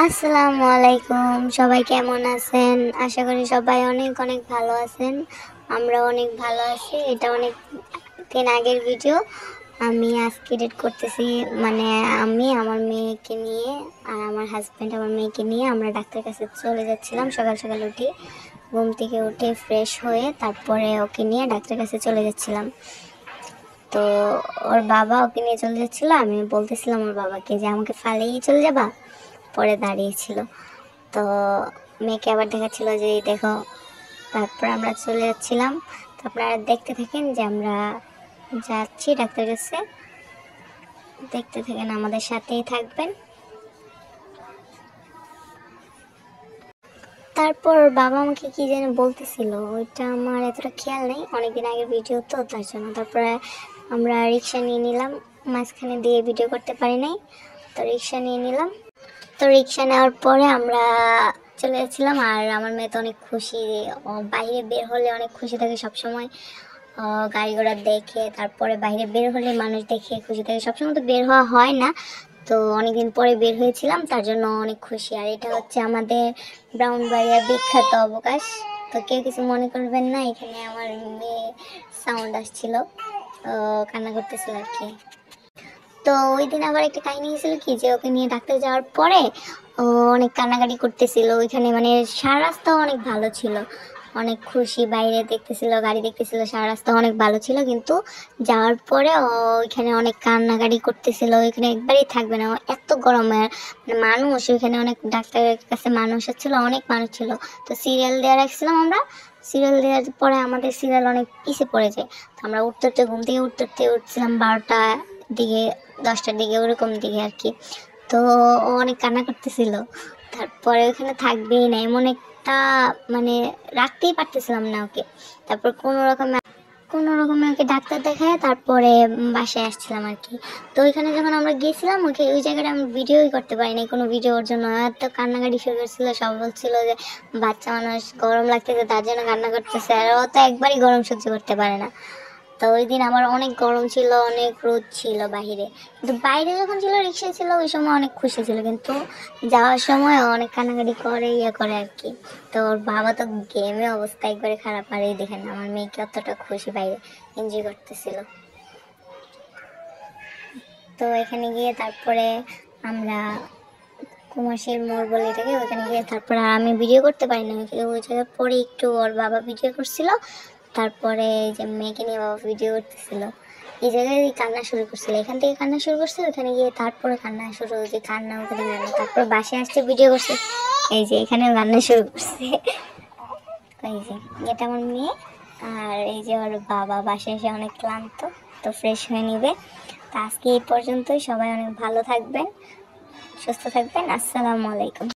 আসসালামু আলাইকুম, সবাই কেমন আছেন? আশা করি সবাই অনেক অনেক ভালো আছেন। আমরা অনেক ভালো আছি। এটা অনেক দিন আগের ভিডিও। আমি আজকে এডিট করতেছি, মানে আমি আমার মেয়েকে নিয়ে আর আমার হাজব্যান্ড আমার মেয়েকে নিয়ে আমরা ডাক্তারের কাছে চলে যাচ্ছিলাম। সকাল সকাল উঠে ঘুম থেকে উঠে ফ্রেশ হয়ে তারপরে ওকে নিয়ে ডাক্তারের কাছে চলে যাচ্ছিলাম। তো ওর বাবা ওকে নিয়ে চলে যাচ্ছিলো। আমি বলতেছিলাম ওর বাবাকে যে আমাকে ফালেই চলে যাবা। পরে দাঁড়িয়েছিল, তো মেয়েকে আবার দেখাচ্ছিল যে এই দেখো। তারপর আমরা চলে যাচ্ছিলাম। তো আপনারা দেখতে থাকেন যে আমরা যাচ্ছি ডাক্তারের কাছে, দেখতে থাকেন, আমাদের সাথেই থাকবেন। তারপর বাবা আমাকে কি যেন বলতেছিল, ওইটা আমার এতটা খেয়াল নেই, অনেকদিন আগের ভিডিও তো তার জন্য। তারপরে আমরা রিক্সা নিয়ে নিলাম, মাঝখানে দিয়ে ভিডিও করতে পারি নাই, তো রিক্সা নিয়ে নিলাম। তো রিক্সা নেওয়ার পরে আমরা চলে যাচ্ছিলাম। আর আমার মেয়ে তো অনেক খুশি, বাইরে বের হলে অনেক খুশি থাকে সবসময়। গাড়ি ঘোড়া দেখে, তারপরে বাইরে বের হলে মানুষ দেখে খুশি থাকে সবসময়। তো বের হওয়া হয় না, তো অনেকদিন পরে বের হয়েছিলাম, তার জন্য অনেক খুশি। আর এটা হচ্ছে আমাদের ব্রাউনবাড়িয়ার বিখ্যাত অবকাশ। তো কেউ কিছু মনে করবেন না, এখানে আমার মেয়ে সাউন্ড আসছিল, কান্না করতেছিল আর কি। তো ওই দিন আবার একটা কাহিনী হয়েছিল কি, যে ওকে নিয়ে ডাক্তার যাওয়ার পরে ও অনেক কান্নাকাটি করতেছিল ওইখানে। মানে সারা রাস্তা অনেক ভালো ছিল, অনেক খুশি, বাইরে দেখতেছিল, গাড়ি দেখতেছিল, সারা রাস্তা অনেক ভালো ছিল। কিন্তু যাওয়ার পরে ও ওইখানে অনেক কান্নাকাটি করতেছিল, ওইখানে একবারই থাকবে না। এত গরমে মানে মানুষ ওইখানে, অনেক ডাক্তারের কাছে মানুষ ছিল, অনেক মানুষ ছিল। তো সিরিয়াল দেওয়া রাখছিলাম আমরা। সিরিয়াল দেওয়ার পরে আমাদের সিরিয়াল অনেক পিছিয়ে পড়ে যায়। তো আমরা উঠতে উঠতে, ঘুম থেকে উঠতে উঠছিলাম 12টা দিকে, 10টার দিকে, ওরকম দিকে আর কি। তো ও অনেক কান্না করতেছিল। তারপরে ওখানে থাকবেই না, এমন একটা মানে রাখতেই পারতেছিলাম না ওকে। তারপর কোনো রকমে ওকে ডাক্তার দেখায় তারপরে বাসায় আসছিলাম আর কি। তো ওইখানে যখন আমরা গিয়েছিলাম, ওই জায়গাটা আমি ভিডিওই করতে পারি নাই, কোনো ভিডিও। ওর জন্য এত কান্নাকাটি শুরু করছিল, সব বলছিল যে বাচ্চা মানুষ, গরম লাগতেছে তার জন্য কান্না করতেছে। আর ও তো একবারই গরম সহ্য করতে পারে না। তো ওই দিন আমার অনেক গরম ছিল, অনেক রোদ ছিল বাহিরে। কিন্তু বাইরে যখন ছিল, রিক্সা ছিল, ওই সময় অনেক খুশি ছিল। কিন্তু যাওয়ার সময় অনেক কান্নাকাটি করে, ইয়ে করে আর কি। তো ওর বাবা তো গেমে অবস্থা একবারে খারাপ। আর এই দেখেন আমার মেয়েকে অতটা খুশি, বাইরে এনজয় করতেছিল। তো এখানে গিয়ে তারপরে আমরা কুমাশীর মোড় বলে এটাকে, ওইখানে গিয়ে তারপরে আর আমি ভিডিও করতে পারি না। ওই জায়গায় পরে একটু ওর বাবা ভিডিও করছিল, তারপরে এই যে মেয়েকে নিয়ে বাবা ভিডিও করতেছিল। এই জায়গায় কান্না শুরু করছিল, এখান থেকে কান্না শুরু করছে, ওখানে গিয়ে তারপরে কান্না শুরু হয়েছে, কান্না ওখানে কান্না। তারপর বাসায় আসতে ভিডিও করছে, এই যে এখানেও কান্না শুরু করছে। এই যে এটা আমার মেয়ে। আর এই যে ওর বাবা বাসায় এসে অনেক ক্লান্ত, তো ফ্রেশ হয়ে নিবে। তো আজকে এই পর্যন্তই, সবাই অনেক ভালো থাকবেন, সুস্থ থাকবেন। আসসালামু আলাইকুম।